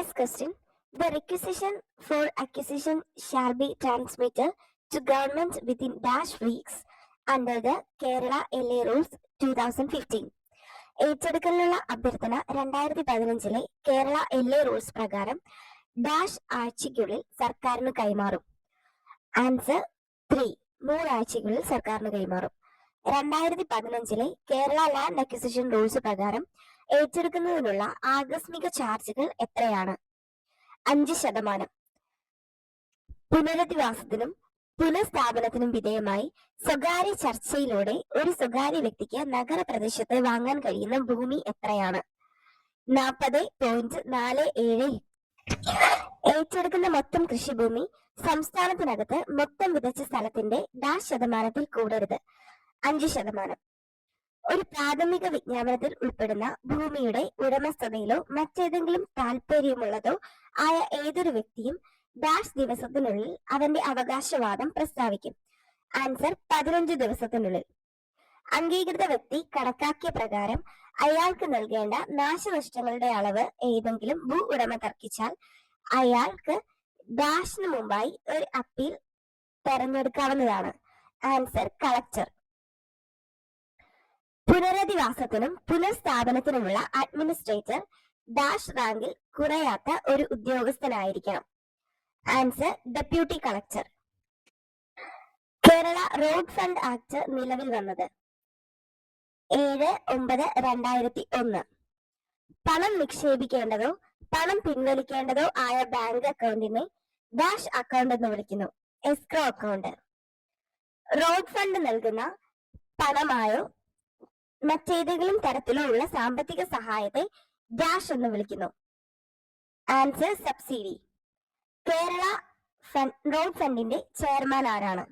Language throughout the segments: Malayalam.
Next question. The requisition for acquisition shall be transmitted to government within dash weeks under the Kerala LA Rules 2015. ഏറ്റെടുക്കലിനുള്ള അഭ്യർത്ഥന 2015 കേരള LA റൂൾസ് പ്രകാരം ഡാഷ് ആഴ്ചയ്ക്കുള്ളിൽ സർക്കാരിന് കൈമാറും. ആൻസർ 3. 3 ആഴ്ചയ്ക്കുള്ളിൽ സർക്കാരിന് കൈമാറും. 2015 കേരള ലാൻഡ് അക്വിസിഷൻ റൂൾസ് പ്രകാരം ഏറ്റെടുക്കുന്നതിനുള്ള ആകസ്മിക ചാർജുകൾ എത്രയാണ്? 5%. പുനരധിവാസത്തിനും പുനഃസ്ഥാപനത്തിനും വിധേയമായി സ്വകാര്യ ചർച്ചയിലൂടെ ഒരു സ്വകാര്യ വ്യക്തിക്ക് നഗരപ്രദേശത്ത് വാങ്ങാൻ കഴിയുന്ന ഭൂമി എത്രയാണ്? 40.47. ഏറ്റെടുക്കുന്ന മൊത്തം കൃഷിഭൂമി സംസ്ഥാനത്തിനകത്ത് മൊത്തം വിതച്ച സ്ഥലത്തിന്റെ ഡാഷ് ശതമാനത്തിൽ കൂടരുത്. 5%. ഒരു പ്രാഥമിക വിജ്ഞാപനത്തിൽ ഉൾപ്പെടുന്ന ഭൂമിയുടെ ഉടമസ്ഥതയിലോ മറ്റേതെങ്കിലും താല്പര്യമുള്ളതോ ആയ ഏതൊരു വ്യക്തിയും ഡാഷ് ദിവസത്തിനുള്ളിൽ അവന്റെ അവകാശവാദം പ്രസ്താവിക്കും. ആൻസർ 15 ദിവസത്തിനുള്ളിൽ. അംഗീകൃത വ്യക്തി കണക്കാക്കിയ പ്രകാരം അയാൾക്ക് നൽകേണ്ട നാശനഷ്ടങ്ങളുടെ അളവ് ഏതെങ്കിലും ഭൂ ഉടമ തർക്കിച്ചാൽ അയാൾക്ക് ഡാഷിന് മുമ്പായി ഒരു അപ്പീൽ തെരഞ്ഞെടുക്കാവുന്നതാണ്. Answer collector. പുനരധിവാസത്തിനും പുനഃസ്ഥാപനത്തിനുമുള്ള അഡ്മിനിസ്ട്രേറ്റർ ഡാഷ് റാങ്കിൽ കുറയാത്ത ഒരു ഉദ്യോഗസ്ഥനായിരിക്കണം. Answer deputy collector. Kerala road fund act നിലവിൽ വന്നത് 7/9/2001. പണം നിക്ഷേപിക്കേണ്ടതോ പണം പിൻവലിക്കേണ്ടതോ ആയ ബാങ്ക് അക്കൗണ്ടിനെ ഡാഷ് അക്കൗണ്ട് എന്ന് വിളിക്കുന്നു. Escrow account. റോഡ് ഫണ്ട് നൽകുന്ന പണമായോ മറ്റേതെങ്കിലും തരത്തിലോ ഉള്ള സാമ്പത്തിക സഹായത്തെ ഡാഷ് എന്ന് വിളിക്കുന്നു. Answer subsidy. കേരള റോഡ് ഫണ്ടിന്റെ ചെയർമാൻ ആരാണ്?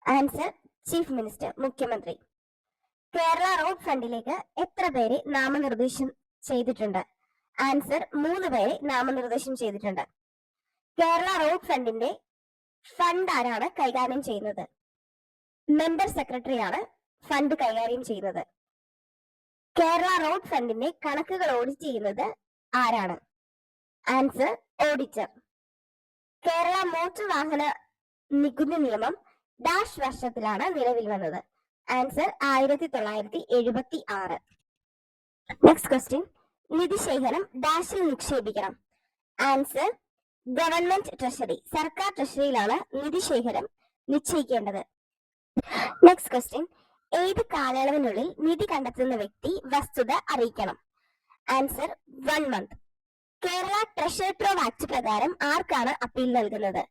ആൻസർ ചീഫ് മിനിസ്റ്റർ, മുഖ്യമന്ത്രി. കേരള റോഡ് ഫണ്ടിലേക്ക് എത്ര പേരെ നാമനിർദ്ദേശം ചെയ്തിട്ടുണ്ട്? ആൻസർ 3 പേരെ നാമനിർദ്ദേശം ചെയ്തിട്ടുണ്ട്. കേരള റോഡ് ഫണ്ടിന്റെ ഫണ്ട് ആരാണ് കൈകാര്യം ചെയ്യുന്നത്? മെമ്പർ സെക്രട്ടറിയാണ് ഫണ്ട് കൈകാര്യം ചെയ്യുന്നത്. കേരള റോഡ് ഫണ്ടിന്റെ കണക്കുകൾ ഓഡിറ്റ് ചെയ്യുന്നത് ആരാണ്? Answer auditor. കേരള മോട്ടോർ വാഹന നികുതി നിയമം ഡാഷ് വർഷത്തിലാണ് നിലവിൽ വന്നത്? ആൻസർ 1976. Next question. നിധിശേഖരം ഡാഷിൽ നിക്ഷേപിക്കണം? Answer government treasury. സർക്കാർ ട്രഷറിയിലാണ് നിധിശേഖരം നിശ്ചയിക്കേണ്ടത്. Next question. ഏത് കാലയളവിനുള്ളിൽ നിധി കണ്ടെത്തുന്ന വ്യക്തി വസ്തുത അറിയിക്കണം? Answer 1 month. Kerala treasure trove act പ്രകാരം ആർക്കാണ് അപ്പീൽ നൽകുന്നത്?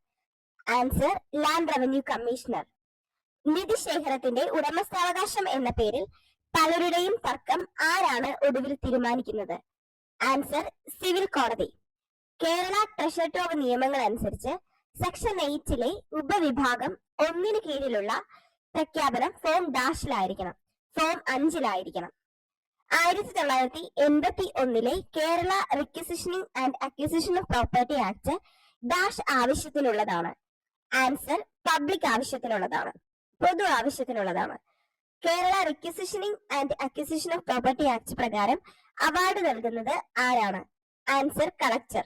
Answer land revenue commissioner. നിധിശേഖരത്തിന്റെ ഉടമസ്ഥാവകാശം എന്ന പേരിൽ പലരുടെയും തർക്കം ആരാണ് ഒടുവിൽ തീരുമാനിക്കുന്നത്? ആൻസർ സിവിൽ കോടതി. കേരള ട്രഷർ ട്രോവ് നിയമങ്ങൾ അനുസരിച്ച് സെക്ഷൻ 8 ഉപവിഭാഗം 1 കീഴിലുള്ള പ്രഖ്യാപനം ഫോം ഡാഷിലായിരിക്കണം, form 5 1981 Kerala requisitioning and acquisition of property act dash ആവശ്യത്തിനുള്ളതാണ്? ആൻസർ പബ്ലിക് ആവശ്യത്തിനുള്ളതാണ്, പൊതു ആവശ്യത്തിനുള്ളതാണ്. Kerala requisitioning and acquisition of property act പ്രകാരം അവാർഡ് നൽകുന്നത് ആരാണ്? Answer collector.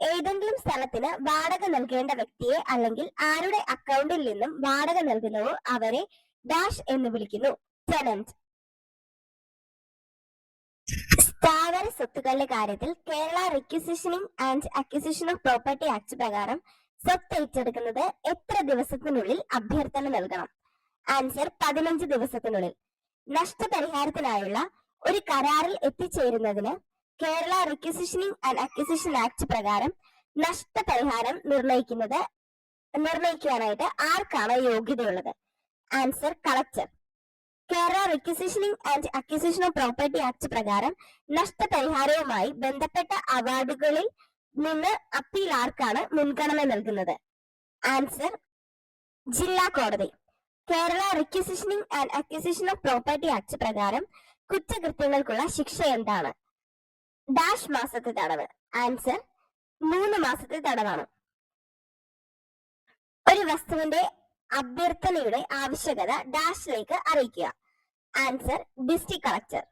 ഏതെങ്കിലും സ്ഥലത്തിന് വാടക നൽകേണ്ട വ്യക്തിയെ അല്ലെങ്കിൽ ആരുടെ അക്കൗണ്ടിൽ നിന്നും വാടക നൽകുന്നവോ അവരെ ഡാഷ് എന്ന് വിളിക്കുന്നു? ടെനന്റ്. സ്ഥാവര സ്വത്തുക്കളുടെ കാര്യത്തിൽ Kerala requisitioning and acquisition of property act പ്രകാരം സ്വത്ത് ഏറ്റെടുക്കുന്നത് എത്ര ദിവസത്തിനുള്ളിൽ അഭ്യർത്ഥന നൽകണം? ആൻസർ 15 ദിവസത്തിനുള്ളിൽ. നഷ്ടപരിഹാരത്തിനായുള്ള ഒരു കരാറിൽ എത്തിച്ചേരുന്നതിന് Kerala requisitioning and acquisition act പ്രകാരം നഷ്ടപരിഹാരം നിർണയിക്കുവാനായിട്ട് ആർക്കാണ് യോഗ്യതയുള്ളത്? Answer collector. Kerala requisitioning and acquisition of property act പ്രകാരം നഷ്ടപരിഹാരവുമായി ബന്ധപ്പെട്ട അവാർഡുകളിൽ നിന്ന് അപ്പീൽ ആർക്കാണ് മുൻഗണന നൽകുന്നത്? ആൻസർ ജില്ലാ കോടതി. Kerala requisitioning and acquisition of property act പ്രകാരം കുറ്റകൃത്യങ്ങൾക്കുള്ള ശിക്ഷ എന്താണ്? ഡാഷ് മാസത്തെ തടവ്. ആൻസർ 3 മാസത്തെ തടവാണ്. ഒരു വസ്തുവിന്റെ അഭ്യർത്ഥനയുടെ ആവശ്യകത ഡാഷിലേക്ക് അറിയിക്കുക? Answer district collector.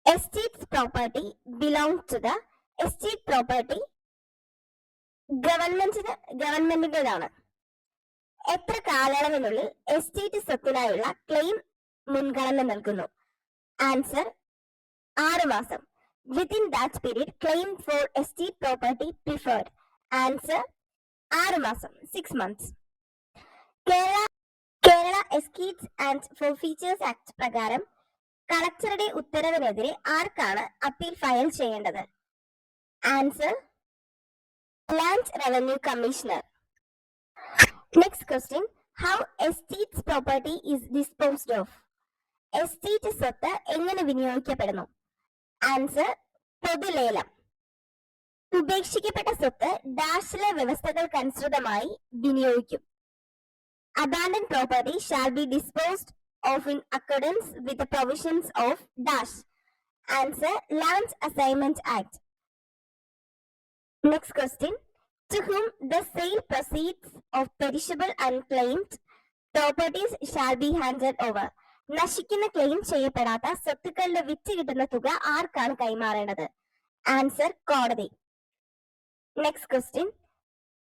Estates property belong to the estate property ഗവൺമെന്റിന്റേതാണ്. എത്ര കാലയളവിനുള്ളിൽ എസ്റ്റേറ്റ് സ്വത്തിനായുള്ള ക്ലെയിം മുൻഗണന നൽകുന്നു? ആൻസർ 6 മാസം. Within that period, claim for estate property preferred. Answer 6 മാസം, 6 months. Kerala estates and forfeitures act പ്രകാരം കളക്ടറുടെ ഉത്തരവിനെതിരെ ആർക്കാണ് അപ്പീൽ ഫയൽ ചെയ്യേണ്ടത്? Answer land revenue commissioner. Next question, how estates property is disposed of? Estate സ്വത്ത് എങ്ങനെ വിനിയോഗിക്കപ്പെടുന്നു? ആൻസർ പൊതുലേലം. ഉപേക്ഷിക്കപ്പെട്ട സ്വത്ത് ഡാഷിലെ വ്യവസ്ഥകൾക്കനുസൃതമായി വിനിയോഗിക്കും. Abandoned property shall be disposed of in accordance with the provisions of dash. Answer Land Assignment Act. Next question, to whom the sale proceeds of perishable unclaimed properties shall be handed over? നശിക്കുന്ന ക്ലെയിം ചെയ്യപ്പെടാത്ത സ്വത്തുക്കളുടെ വിറ്റ് കിട്ടുന്ന തുക ആർക്കാണ് കൈമാറേണ്ടത്? ആൻസർ കോടതി. Next question,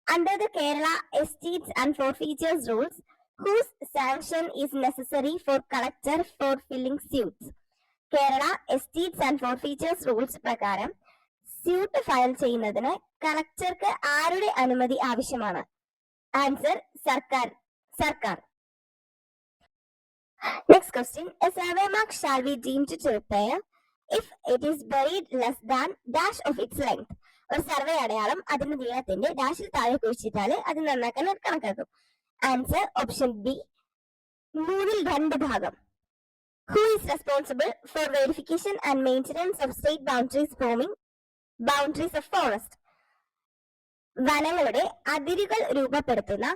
under the Kerala Estates and Forfeitures Rules, whose sanction is necessary for collector for filling suits? Kerala estates and forfeitures rules പ്രകാരം സ്യൂട്ട് ഫയൽ ചെയ്യുന്നതിന് കളക്ടർക്ക് ആരുടെ അനുമതി ആവശ്യമാണ്? ആൻസർ സർക്കാർ. Next question, a survey mark shall be deemed to repair if it is buried less than dash of its length. ഒരു സർവേ അടയാളം അതിന്റെ നീളത്തിന്റെ ഡാഷിൽ താഴെ കുഴിച്ചിട്ടാൽ അത് നന്നാക്കാൻ കണക്കാക്കും. ആൻസർ ഓപ്ഷൻ ബി, 2/3 ഭാഗം. Who is responsible for verification and maintenance of state boundaries forming boundaries of forest? വനങ്ങളുടെ അതിരുകൾ രൂപപ്പെടുത്തുന്ന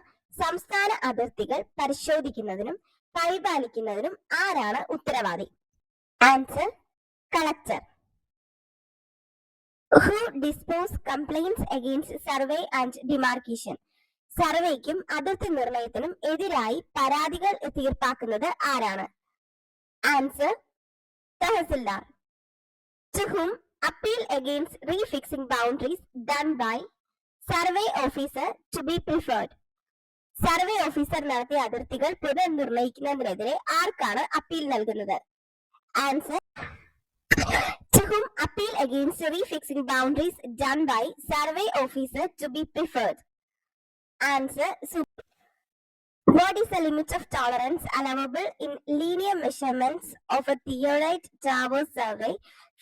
സംസ്ഥാന അതിർത്തികൾ പരിശോധിക്കുന്നതിനും പരിപാലിക്കുന്നതിനും ആരാണ് ഉത്തരവാദി? Answer collector. Who dispose complaints against survey and demarcation? സർവേക്കും അതിർത്തി നിർണയത്തിനും എതിരായി പരാതികൾ തീർപ്പാക്കുന്നത് ആരാണ്? Answer tahsildar. To whom appeal against refixing boundaries done by survey officer to be preferred? Survey officer നടത്തിയ അതിർത്തികൾ പുനർനിർണയിക്കുന്നതിനെതിരെ ആർക്കാണ് അപ്പീൽ നൽകുന്നത്? Answer to whom appeal against refixing boundaries done by survey officer to be preferred? Answer what is the limit of tolerance allowable in linear measurements of a theodolite tower survey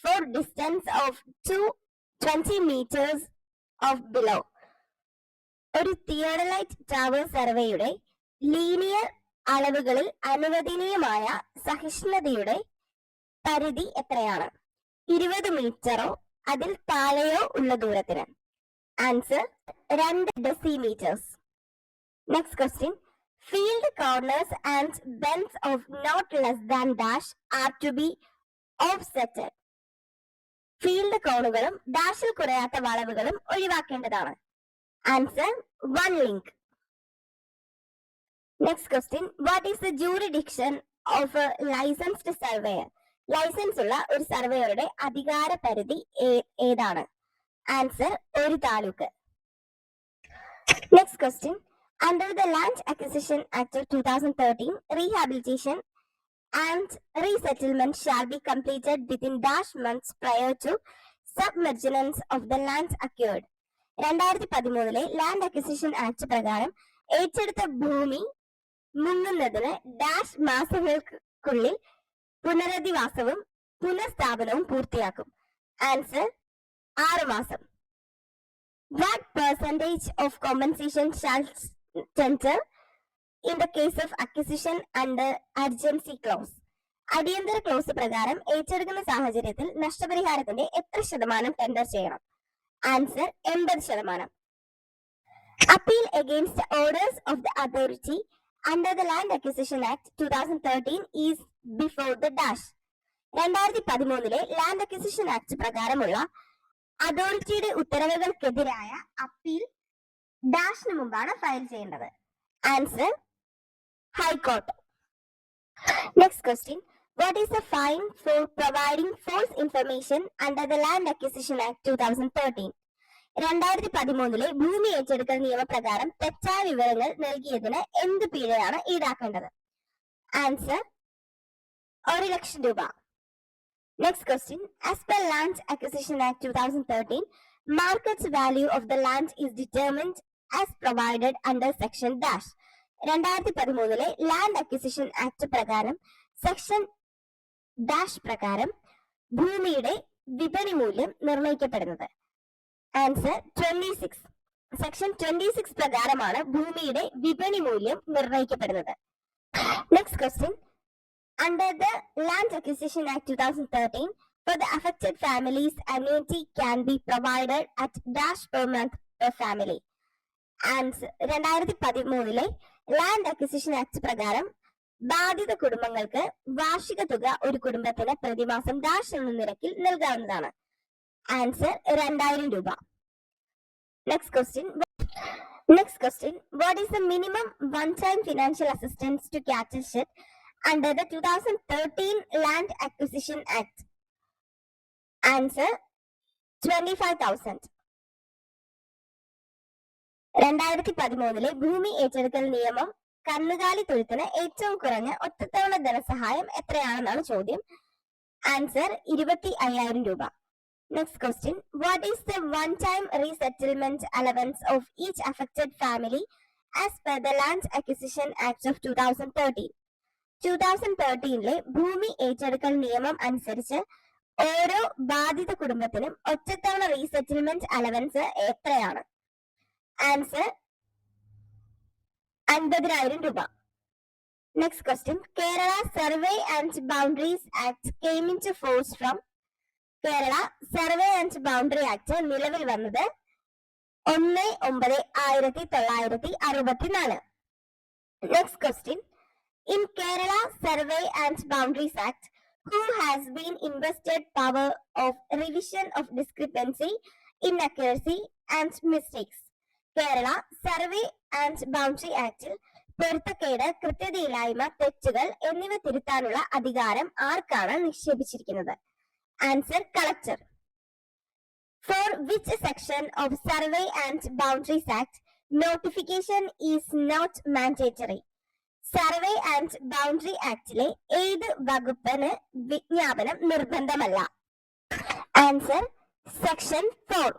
for distance of 20 meters of below? ഒരു തിയോഡലൈറ്റ് ടവർ സർവേയുടെ ലീനിയർ അളവുകളിൽ അനുവദനീയമായ സഹിഷ്ണുതയുടെ പരിധി എത്രയാണ്? 20 മീറ്ററോ അതിൽ താഴെയോ ഉള്ള ദൂരത്തിന്? Answer 2 decimetres. Next question, field corners and bends of not less than dash are to be offsetted. Field കോണുകളും ഡാഷിൽ കുറയാത്ത വളവുകളും ഒഴിവാക്കേണ്ടതാണ്. Answer 1 link. Next question, what is the jurisdiction of a licensed surveyor? Licence ഉള്ള ഒരു സർവേയറുടെ അധികാര പരിധി ഏതാണ്? ആൻസർ ഒരു taluk. Next question, under the Land Acquisition Act of 2013, rehabilitation and resettlement shall be completed within dash months prior to submergence of the lands acquired. 2013 land acquisition act പ്രകാരം ഏറ്റെടുത്ത ഭൂമി മുങ്ങുന്നതിന് ഡാഷ് മാസങ്ങൾക്കുള്ളിൽ പുനരധിവാസവും പുനഃസ്ഥാപനവും പൂർത്തിയാക്കും. ആൻസർ 6 മാസം. What percentage of compensation shall tender in the case of acquisition under urgency clause? അടിയന്തര ക്ലോസ് പ്രകാരം ഏറ്റെടുക്കുന്ന സാഹചര്യത്തിൽ നഷ്ടപരിഹാരത്തിന്റെ എത്ര ശതമാനം ടെൻഡർ ചെയ്യണം? Answer 80%. Appeal against the orders of the authority under the Land Acquisition Act 2013 is before the dash. 2013 land acquisition act പ്രകാരമുള്ള അതോറിറ്റിയുടെ ഉത്തരവുകൾക്കെതിരായ അപ്പീൽ ഡാഷിന് മുമ്പാണ് ഫയൽ ചെയ്യേണ്ടത്. Answer high court. Next question, What is the fine for providing false information under the Land Acquisition Act 2013? 2013 ഭൂമി ഏറ്റെടുക്കൽ നിയമപ്രകാരം തെറ്റായ വിവരങ്ങൾ നൽകിയതിന് എന്ത് പിഴയാണ് ഈടാക്കേണ്ടത്? ആൻസർ 1,00,000 രൂപ. Next question. As per Land Acquisition Act 2013, market value of the land is determined as provided under section dash. 2013 land acquisition act പ്രകാരം സെക്ഷൻ ഡാഷ് പ്രകാരം ഭൂമിയുടെ വിപണി മൂല്യം നിർണയിക്കപ്പെടുന്നത്. ആൻസർ 26. സെക്ഷൻ 26 പ്രകാരമാണ് ഭൂമിയുടെ വിപണി മൂല്യം നിർണയിക്കപ്പെടുന്നത്. Next question. Under the Land Acquisition Act 2013, for the affected families, annuity can be provided at dash per month per family. Answer 2013 land acquisition act പ്രകാരം ബാധിത കുടുംബങ്ങൾക്ക് വാർഷിക തുക ഒരു കുടുംബത്തിന് പ്രതിമാസം ഡാഷ് എന്ന നിരക്കിൽ നൽകാവുന്നതാണ്. ആൻസർ 2,000 രൂപ. Next question. What is the minimum one-time financial assistance to cattle shed under the 2013 Land Acquisition Act? Answer 25,000. 2013 ഭൂമി ഏറ്റെടുക്കൽ നിയമം കന്നുകാലി തൊഴുത്തിന് ഏറ്റവും കുറഞ്ഞ ഒറ്റത്തവണ ധനസഹായം എത്രയാണെന്നാണ് ചോദ്യം. ആൻസർ 25,000 രൂപ. Next question. What is the one time resettlement allowance of each affected family as per the land acquisition act of 2013? 2013 ഭൂമി ഏറ്റെടുക്കൽ നിയമം അനുസരിച്ച് ഓരോ ബാധിത കുടുംബത്തിനും ഒറ്റത്തവണ റീസെറ്റിൽമെന്റ് അലവൻസ് എത്രയാണ്? ആൻസർ 50,000 രൂപ. Next question. Kerala survey and boundaries act came into force from. Kerala survey and boundary act നിലവിൽ വന്നത് 1/9/1964. Next question. In Kerala Survey and Boundaries Act, who has been invested power of revision of discrepancy, inaccuracy and mistakes? Kerala survey and boundary ആക്ടിൽ പൊരുത്തക്കേട്, കൃത്യതയില്ലായ്മ, തെറ്റുകൾ എന്നിവ തിരുത്താനുള്ള അധികാരം ആർക്കാണ് നിക്ഷേപിച്ചിരിക്കുന്നത്? Answer collector. For which section of Survey and Boundaries Act notification is not mandatory? Survey and boundary ആക്ടിലെ ഏത് വകുപ്പിന് വിജ്ഞാപനം നിർബന്ധമല്ല? Answer section 4.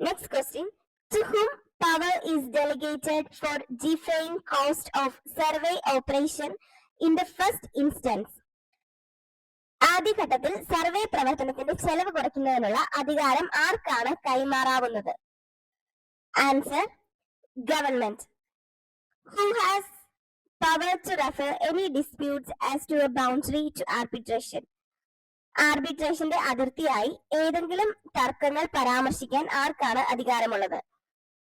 Next question. To whom power is delegated for defraying cost of survey operation in the first instance? ആദ്യഘട്ടത്തിൽ സർവേ പ്രവർത്തനത്തിന്റെ ചെലവ് കുറയ്ക്കുന്നതിനുള്ള അധികാരം ആർക്കാണ് കൈമാറാവുന്നത്? Answer government. Who has power to refer any disputes as to a boundary to arbitration? ആർബിട്രേഷന്റെ അതിർത്തിയായി ഏതെങ്കിലും തർക്കങ്ങൾ പരാമർശിക്കാൻ ആർക്കാണ് അധികാരമുള്ളത്?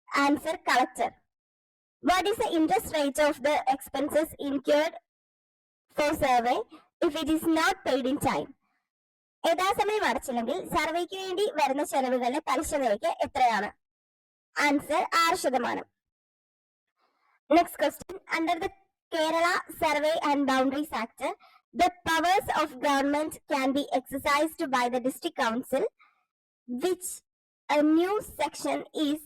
Answer collector. What is the interest rate of the expenses incurred for survey if it is not paid in time? യഥാസമയം അടച്ചില്ലെങ്കിൽ സർവേക്ക് വേണ്ടി വരുന്ന ചെലവുകളുടെ പലിശ നിരക്ക് എത്രയാണ്? Answer 6%. Next question. Under the Kerala Survey and Boundaries Act, the powers of government can be exercised by the district council, which a new section is?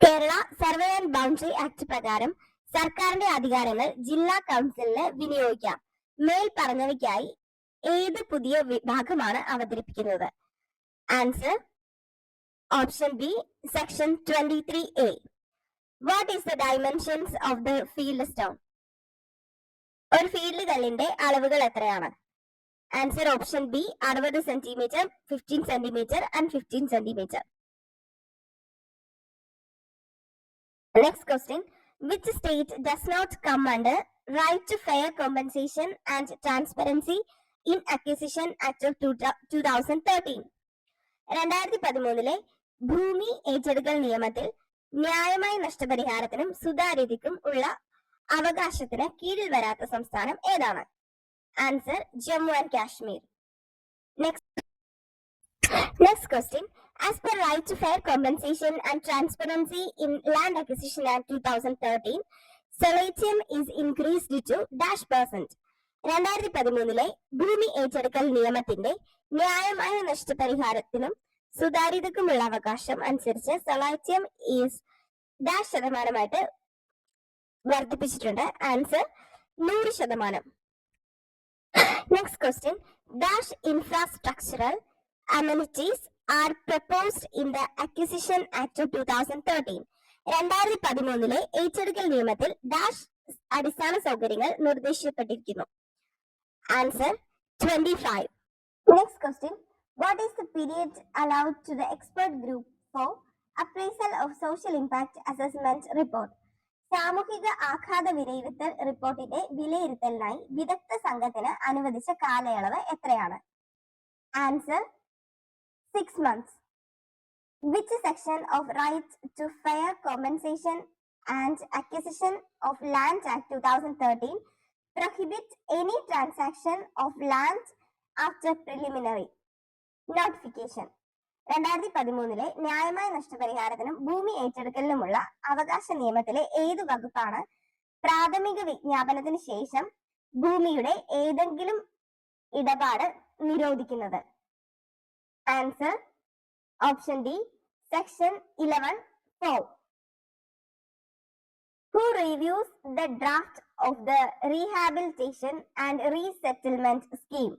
Kerala survey and boundary act പ്രകാരം സർക്കാരിന്റെ അധികാരങ്ങൾ ജില്ലാ കൗൺസിലിന് വിനിയോഗിക്കാം. മേൽ പറഞ്ഞവയ്ക്കായി ഏത് പുതിയ വിഭാഗമാണ് അവതരിപ്പിക്കുന്നത്? Answer option B section 23A. What is the dimensions of the field stone? ഒരു ഫീൽഡ് കല്ലിന്റെ അളവുകൾ എത്രയാണ്? Answer option B 60 centimetre, 15 centimetre and 15 centimetre. Next question. Which state does not come under right to fair compensation and transparency in Acquisition Act of 2013? 2013 ഭൂമി ഏറ്റെടുക്കൽ നിയമത്തിൽ ന്യായമായ നഷ്ടപരിഹാരത്തിനും സുതാര്യതയ്ക്കും ഉള്ള അവകാശത്തിന് കീഴിൽ വരാത്ത സംസ്ഥാനം ഏതാണ്? Answer Jammu and Kashmir. Next question. As per right to fair compensation and transparency in Land Acquisition Act 2013, Solatium is increased to -%. 2013 ഭൂമി ഏറ്റെടുക്കൽ നിയമത്തിന്റെ ന്യായമായ നഷ്ടപരിഹാരത്തിനും സുതാര്യതക്കുമുള്ള അവകാശം അനുസരിച്ച് സൊളാറ്റിയം ഈസ് -% വർദ്ധിപ്പിച്ചിട്ടുണ്ട്. Answer 100%. Next question. Infrastructural amenities are proposed in the Acquisition Act of 2013. 2013 ഏറ്റെടുക്കൽ നിയമത്തിൽ അടിസ്ഥാന സൗകര്യങ്ങൾ നിർദ്ദേശിക്കപ്പെട്ടിരിക്കുന്നു. Answer 25. Next question. What is the period allowed to the expert group for appraisal of social impact assessment report? സാമൂഹിക ആഘാത വിലയിരുത്തൽ റിപ്പോർട്ടിന്റെ വിലയിരുത്തലിനായി വിദഗ്ധ സംഘത്തിന് അനുവദിച്ച കാലയളവ് എത്രയാണ്? Answer 6 months. Which section of Right to Fair Compensation and Acquisition of Land Act 2013 prohibits any transaction of land after preliminary notification? 2013 ന്യായമായ നഷ്ടപരിഹാരത്തിനും ഭൂമി ഏറ്റെടുക്കലിനുമുള്ള അവകാശ നിയമത്തിലെ ഏത് വകുപ്പാണ് പ്രാഥമിക വിജ്ഞാപനത്തിന് ശേഷം ഭൂമിയുടെ ഏതെങ്കിലും ഇടപാട് നിരോധിക്കുന്നത്? Answer option D, section 11(4). Who reviews the draft of the Rehabilitation and Resettlement Scheme?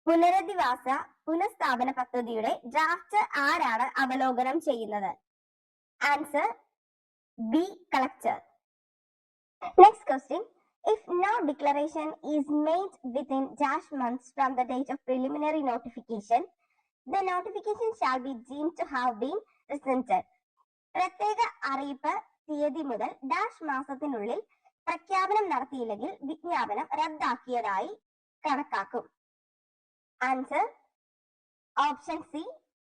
പുനരധിവാസ പുനഃസ്ഥാപന പദ്ധതിയുടെ ഡ്രാഫ്റ്റ് ആരാണ് അവലോകനം ചെയ്യുന്നത്? Answer B, collector. Next question. If no declaration is made within -months from the date of preliminary notification, the notification shall be deemed to have been rescinded. പ്രത്യേക അറിയിപ്പ് തീയതി മുതൽ മാസത്തിനുള്ളിൽ പ്രഖ്യാപനം നടത്തിയില്ലെങ്കിൽ വിജ്ഞാപനം റദ്ദാക്കിയതായി കണക്കാക്കും. Answer option C,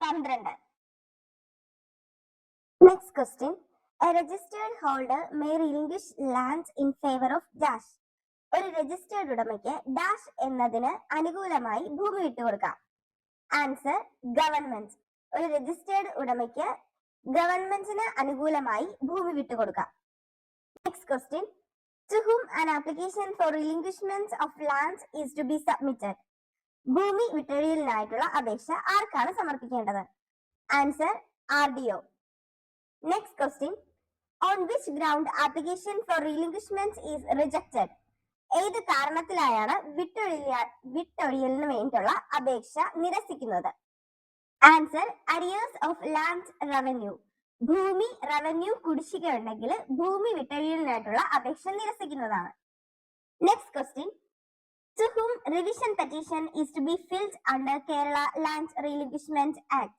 12. Next question. A registered holder may relinquish land in favor of dash. ഒരു രജിസ്റ്റേർഡ് ഉടമയ്ക്ക് ഡാഷ് എന്നതിന് അനുകൂലമായി ഭൂമി വിട്ടുകൊടുക്കാം. Answer government. ഒരു രജിസ്റ്റേർഡ് ഉടമയ്ക്ക് ഗവൺമെന്റിന് അനുകൂലമായി ഭൂമി വിട്ടുകൊടുക്കാം. Next question. To whom an application for relinquishment of land is to be submitted? ഭൂമി വിട്ടൊഴിയലിനായിട്ടുള്ള അപേക്ഷ ആർക്കാണ് സമർപ്പിക്കേണ്ടത്? Answer RDO. Next question. On which ground application for relinquishment is rejected? ഏത് കാരണത്തിലായാണ് വിട്ടൊഴിയലിന് വേണ്ടിയുള്ള അപേക്ഷ നിരസിക്കുന്നത്? Answer arrears of land revenue. ഭൂമി റവന്യൂ കുടിശ്ശിക ഉണ്ടെങ്കിൽ ഭൂമി വിട്ടൊഴിയലിനായിട്ടുള്ള അപേക്ഷ നിരസിക്കുന്നതാണ്. Next question. To whom revision petition is to be filed under Kerala Land Relinquishment Act?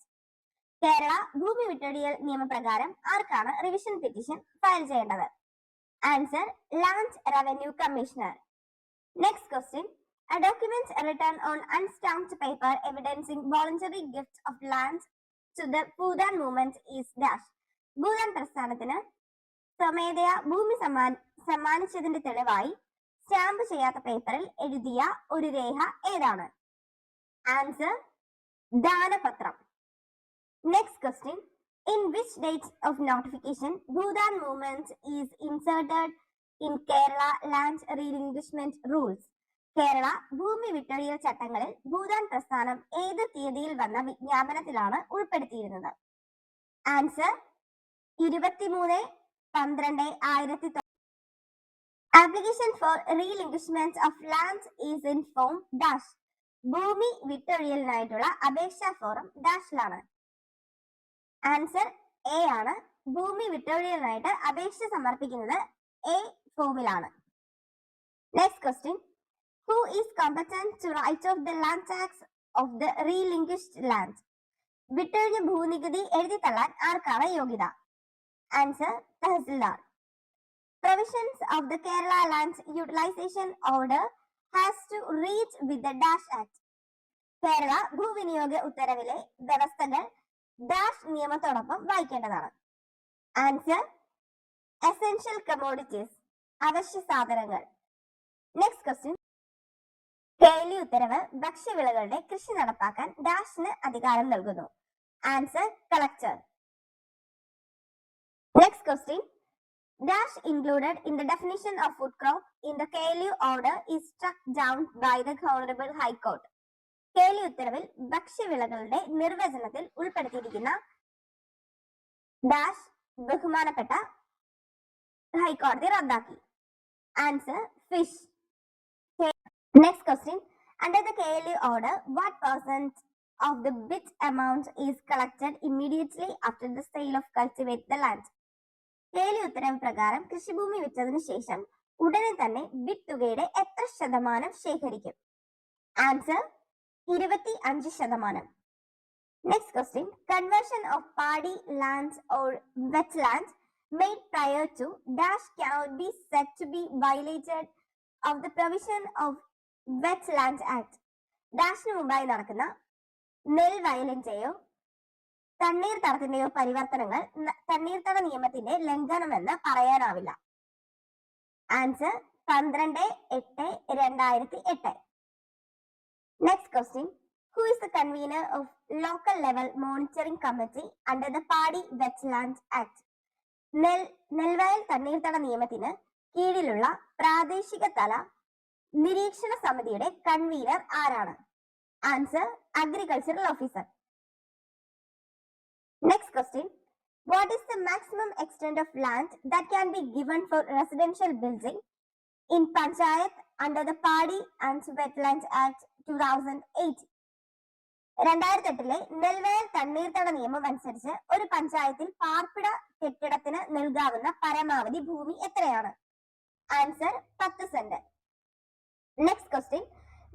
Kerala ഭൂമി വിട്ടൊഴിയൽ നിയമപ്രകാരം ആർക്കാണ് റിവിഷൻ പെറ്റീഷൻ ഫയൽ ചെയ്യേണ്ടത്? Answer land revenue commissioner. Next question. A document written on unstamped paper evidencing voluntary gift of land to the Bhutan movement is dash. Bhoodan പ്രസ്ഥാനത്തിന് സ്വമേധയാ ഭൂമി സമ്മാനിച്ചതിന്റെ തെളിവായി സ്റ്റാമ്പ് ചെയ്യാത്ത പേപ്പറിൽ എഴുതിയ ഒരു രേഖ ഏതാണ്? ആൻസർ ദാനപത്രം. Next question. In which date of notification Bhutan movement is inserted in Kerala Land Relinquishment Rules? Kerala ഭൂമി വിട്ടൊഴിയൽ ചട്ടങ്ങളിൽ ഭൂതാൻ പ്രസ്ഥാനം ഏത് തീയതിയിൽ വന്ന വിജ്ഞാപനത്തിലാണ് ഉൾപ്പെടുത്തിയിരുന്നത്? Answer 23/12/1900. Application for relinquishment of land is in form dash. ഭൂമി വിട്ടൊഴിയലിനായിട്ടുള്ള അപേക്ഷാ ഫോറം ഡാഷിലാണ്. ആൻസർ എ ആണ്. ഭൂമി വിട്ടൊഴിയലിനായിട്ട് അപേക്ഷ സമർപ്പിക്കുന്നത് എ ഫോമിലാണ്. Next question. Who is competent to write off the land tax of the relinquished land? വിട്ടൊഴിഞ്ഞ ഭൂനികുതി എഴുതി തള്ളാൻ ആർക്കാണ് യോഗ്യത? Answer tahsildar. Provisions of the Kerala Land Utilization Order has to reach with the Dash Act. Kerala ഭൂവിനിയോഗ ഉത്തരവിലെ വ്യവസ്ഥകൾ ഡാഷ് നിയമത്തോടൊപ്പം വായിക്കേണ്ടതാണ്. ആൻസർ എസെൻഷ്യൽ കമോഡിറ്റീസ്, അവശ്യ സാധനങ്ങൾ. Next question. കേരള ഉത്തരവ് ഭക്ഷ്യവിളകളുടെ കൃഷി നടപ്പാക്കാൻ ഡാഷിന് അധികാരം നൽകുന്നു. Answer collector. Next question. Dash included in the definition of food crop in the KLU order is struck down by the Honorable High Court. KLU ഉത്തരവിൽ ഭക്ഷ്യവിളകളുടെ നിർവചനത്തിൽ ഉൾപ്പെടുത്തിയിരിക്കുന്ന ഡാഷ് ബഹുമാനപ്പെട്ട ഹൈക്കോടതി റദ്ദാക്കി. Answer fish. Next question. Under the KLU order, what percent of the bit amount is collected immediately after the sale of cultivate the land? KLU ഉത്തരവ് പ്രകാരം കൃഷിഭൂമി വിറ്റതിനു ശേഷം ഉടനെ തന്നെ ബിറ്റ് തുകയുടെ എത്ര ശതമാനം ശേഖരിക്കും? Answer 25%. Next question. Conversion of paddy lands or wetlands made prior to dash cannot be said to be violated of the provision of Wetlands Act. ഡാഷിന് മുമ്പായി നടക്കുന്ന നെൽവയലിന്റെയോ തണ്ണീർത്തടത്തിന്റെയോ പരിവർത്തനങ്ങൾ തണ്ണീർത്തട നിയമത്തിന്റെ ലംഘനമെന്ന് പറയാനാവില്ല. Answer 12/8/2008. Next question. Who is the convener of local level monitoring committee under the Paddy Wetlands Act? നെൽവയൽ തണ്ണീർത്തട നിയമത്തിന് കീഴിലുള്ള പ്രാദേശിക തല നിരീക്ഷണ സമിതിയുടെ കൺവീനർ ആരാണ്? Answer agricultural officer. Next question. What is the maximum extent of land that can be given for residential building in panchayat under the paddy and wetlands act 2008? 2008 നെൽവയൽ തണ്ണീർത്തട നിയമം അനുസരിച്ച് ഒരു പഞ്ചായത്തിൽ പാർപ്പിട കെട്ടിടത്തിന് നൽകാവുന്ന പരമാവധി ഭൂമി എത്രയാണ്? Answer 10 cent. Next question.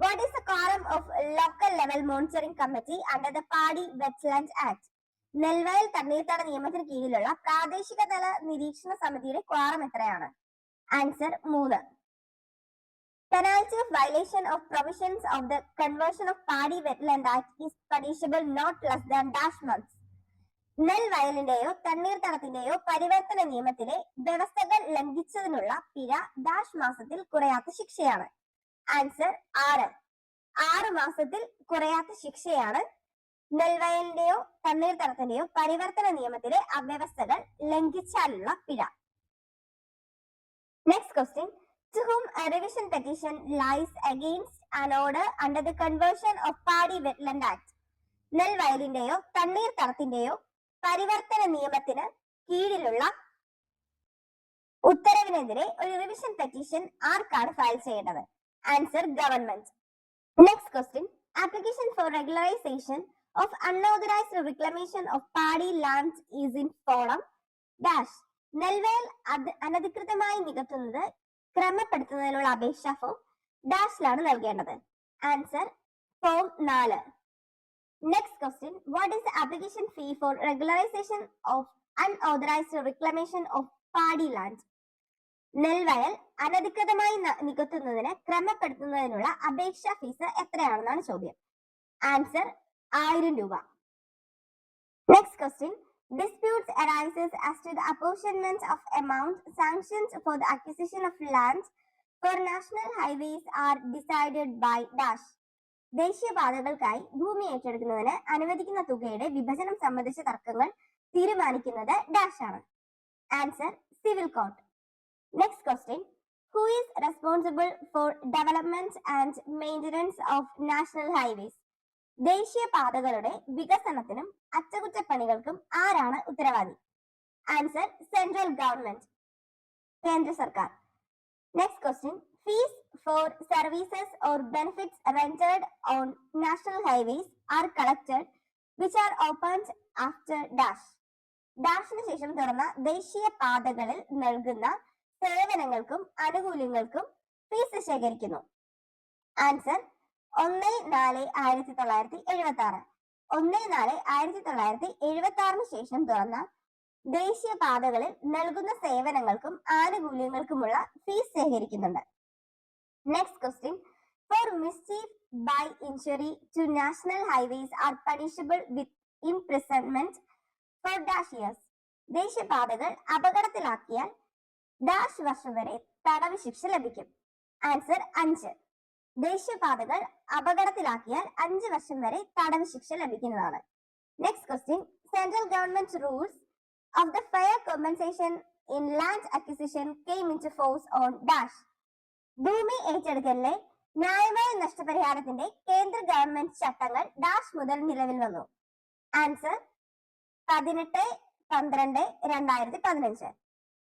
What is the quorum of local level monitoring committee under the paddy wetlands act? നെൽവയൽ തണ്ണീർത്തട നിയമത്തിന് കീഴിലുള്ള പ്രാദേശിക തല നിരീക്ഷണ സമിതിയുടെ ക്വാറം എത്രയാണ്? Answer 3. Penalty of violation of provisions of the Conversion of Paddy Wetland Act is punishable not less than dash months. നെൽവയലിന്റെയോ തണ്ണീർത്തടത്തിന്റെയോ പരിവർത്തന നിയമത്തിലെ വ്യവസ്ഥകൾ ലംഘിച്ചതിനുള്ള പിഴ ഡാഷ് മാസത്തിൽ കുറയാത്ത ശിക്ഷയാണ്. ആൻസർ 6. 6 മാസത്തിൽ കുറയാത്ത ശിക്ഷയാണ് നെൽവയലിന്റെയോ തണ്ണീർത്തടത്തിന്റെയോ പരിവർത്തന നിയമത്തിലെ അവ്യവസ്ഥകൾ ലംഘിച്ചാലുള്ള പിഴ. Next question. To whom a revision petition lies against an order under the Conversion of Paddy Wetland Act? നെൽവയലിന്റെയോ തണ്ണീർത്തടത്തിന്റെയോ പരിവർത്തന നിയമത്തിന് കീഴിലുള്ള ഉത്തരവിനെതിരെ ഒരു റിവിഷൻ പെറ്റീഷൻ ആർക്കാണ് ഫയൽ ചെയ്യേണ്ടത്? Answer government. Next question. Application for regularisation of unauthorised reclamation of paddy land is in form dash. നെൽവയൽ അനധികൃതമായി നികത്തുന്നത് ക്രമപ്പെടുത്തുന്നതിനുള്ള അപേക്ഷ ഫോം ഡാഷിലാണ് നൽകേണ്ടത്. Answer form 4. Next question. What is the application fee for regularisation of unauthorised reclamation of paddy land? നെൽവയൽ അനധികൃതമായി നികത്തുന്നതിന് ക്രമപ്പെടുത്തുന്നതിനുള്ള അപേക്ഷാ ഫീസ് എത്രയാണെന്നാണ് ചോദ്യം. ആൻസർ 1000 രൂപ. Next question. Disputes arises as to the apportionment of amount sanctions for the acquisition of lands for national highways are decided by dash. ദേശീയപാതകൾക്കായി ഭൂമി ഏറ്റെടുക്കുന്നതിന് അനുവദിക്കുന്ന തുകയുടെ വിഭജനം സംബന്ധിച്ച തർക്കങ്ങൾ തീരുമാനിക്കുന്നത് ഡാഷ് ആണ്. Answer civil court. Next question. Who is responsible for development and maintenance of national highways? ദേശീയപാതകളുടെ വികസനത്തിനും അറ്റകുറ്റപ്പണികൾക്കും ആരാണ് ഉത്തരവാദി? ആൻസർ സെൻട്രൽ ഗവൺമെന്റ്, കേന്ദ്ര സർക്കാർ. Next question. Fees for services or benefits rented on national highways are collected which are opened after dash. ഡാഷിന് ശേഷം തുറന്ന ദേശീയ പാതകളിൽ നൽകുന്ന സേവനങ്ങൾക്കും ആനുകൂല്യങ്ങൾക്കും ഫീസ് ശേഖരിക്കുന്നു. ആൻസർ 1/4/1976. 1/4/1976 ശേഷം തുറന്ന ദേശീയപാതകളിൽ നൽകുന്ന സേവനങ്ങൾക്കും ആനുകൂല്യങ്ങൾക്കുമുള്ള ഫീസ് ശേഖരിക്കുന്നുണ്ട്. Next question. For mischief by injury to national highways are punishable with imprisonment for dash years. ദേശീയപാതകൾ അപകടത്തിലാക്കിയാൽ ഡാഷ് വർഷം വരെ തടവ് ശിക്ഷ ലഭിക്കും. ആൻസർ 5. ദേശീയപാതകൾ അപകടത്തിലാക്കിയാൽ 5 വർഷം വരെ തടവ് ശിക്ഷ ലഭിക്കുന്നതാണ്. Next question. Central government rules of the fair compensation in land acquisition came into force on dash. ഭൂമി ഏറ്റെടുക്കലിലെ ന്യായമായ നഷ്ടപരിഹാരത്തിന്റെ കേന്ദ്ര ഗവൺമെന്റ് ചട്ടങ്ങൾ ഡാഷ് മുതൽ നിലവിൽ വന്നു? ആൻസർ 18/12/2015.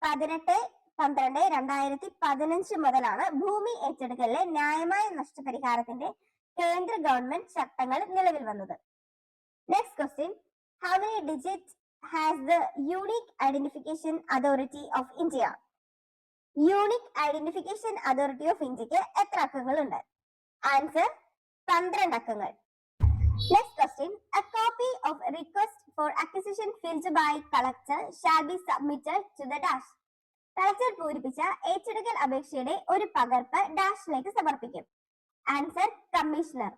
18/12/2015 മുതലാണ് ഭൂമി ഏറ്റെടുക്കലിലെ ന്യായമായ നഷ്ടപരിഹാരത്തിന്റെ കേന്ദ്ര ഗവൺമെന്റ് ചട്ടങ്ങൾ നിലവിൽ വന്നത്. Next question, how many digits has the Unique Identification Authority of India? Unique identification authority of ഇന്ത്യക്ക് എത്ര അക്കങ്ങളുണ്ട്? ആൻസർ 12 അക്കങ്ങൾ. Next question, a copy of request for acquisition filled by collector shall be submitted to the dash. Collector പൂരിപ്പിച്ച ഏറ്റെടുക്കൽ അപേക്ഷയുടെ ഒരു പകർപ്പ് ഡാഷിലേക്ക് സമർപ്പിക്കും. Answer commissioner.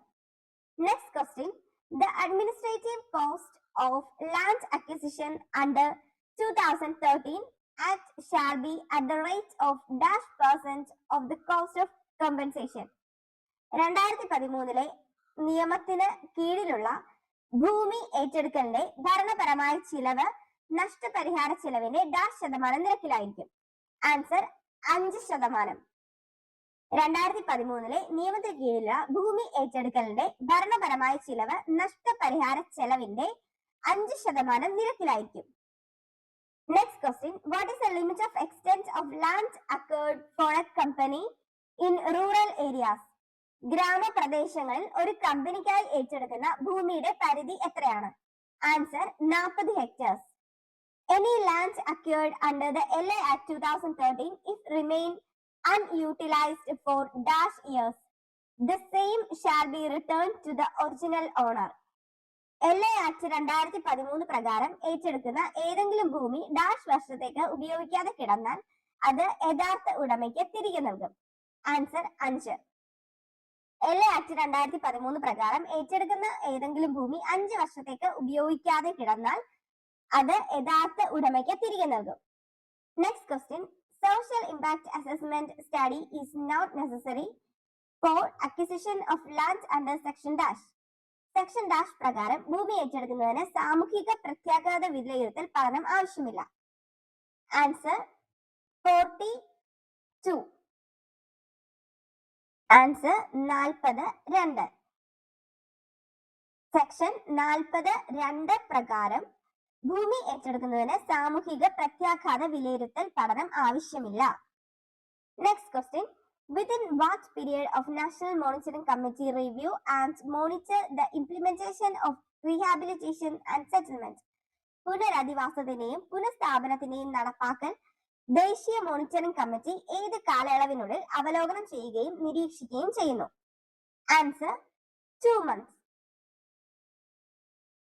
Next question, the administrative cost of land acquisition under 2013 Act shall be at the rate of -% of the cost of compensation. 2013 നിയമത്തിന് കീഴിലുള്ള ഭൂമി ഏറ്റെടുക്കലിന്റെ ഭരണപരമായ ചിലവ് നഷ്ടപരിഹാര ചിലവിന്റെ %% നിരക്കിലായിരിക്കും. ആൻസർ 5%. 2013 നിയമത്തിന് കീഴിലുള്ള ഭൂമി ഏറ്റെടുക്കലിന്റെ ഭരണപരമായ ചിലവ് നഷ്ടപരിഹാര ചെലവിന്റെ 5% നിരക്കിലായിരിക്കും. Next question, what is the limit of extent of land acquired for a company in rural areas? ഗ്രാമപ്രദേശങ്ങളിൽ ഒരു കമ്പനിക്കായി ഏറ്റെടുക്കുന്ന ഭൂമിയുടെ പരിധി എത്രയാണ്? Answer 40 hectares. Any land acquired under the LA Act 2013 if remain unutilized for -years, the same shall be returned to the original owner. LA act 2013 പ്രകാരം ഏറ്റെടുക്കുന്ന ഏതെങ്കിലും ഭൂമി -വർഷത്തേക്ക് ഉപയോഗിക്കാതെ കിടന്നാൽ അത് യഥാർത്ഥ ഉടമയ്ക്ക് തിരികെ നൽകും. ആൻസർ 5. LA ആക്ട് 2013 പ്രകാരം ഏറ്റെടുക്കുന്ന ഏതെങ്കിലും ഭൂമി 5 വർഷത്തേക്ക് ഉപയോഗിക്കാതെ കിടന്നാൽ അത് യഥാർത്ഥ ഉടമയ്ക്ക് തിരികെ നൽകും. Next question, social impact assessment study is not necessary for acquisition of land under section dash. Section dash പ്രകാരം ഭൂമി ഏറ്റെടുക്കുന്നതിന് സാമൂഹിക പ്രത്യാഘാത വിലയിരുത്തൽ പഠനം ആവശ്യമില്ല. ആൻസർ 42. ആൻസർ 42. സെക്ഷൻ 42 പ്രകാരം ഭൂമി ഏറ്റെടുക്കുന്നതിന് സാമൂഹിക പ്രത്യാഘാത വിലയിരുത്തൽ പഠനം ആവശ്യമില്ല. Next question, within what period of National Monitoring Committee review and monitor the implementation of rehabilitation and settlement? പുനരധിവാസത്തിന്റെയും പുനഃസ്ഥാപനത്തിന്റെയും നടപ്പാക്കൽ ദേശീയ മോണിറ്ററിംഗ് കമ്മിറ്റി ഏത് കാലയളവിനുള്ളിൽ അവലോകനം ചെയ്യുകയും നിരീക്ഷിക്കുകയും ചെയ്യുന്നു? Answer 2 months.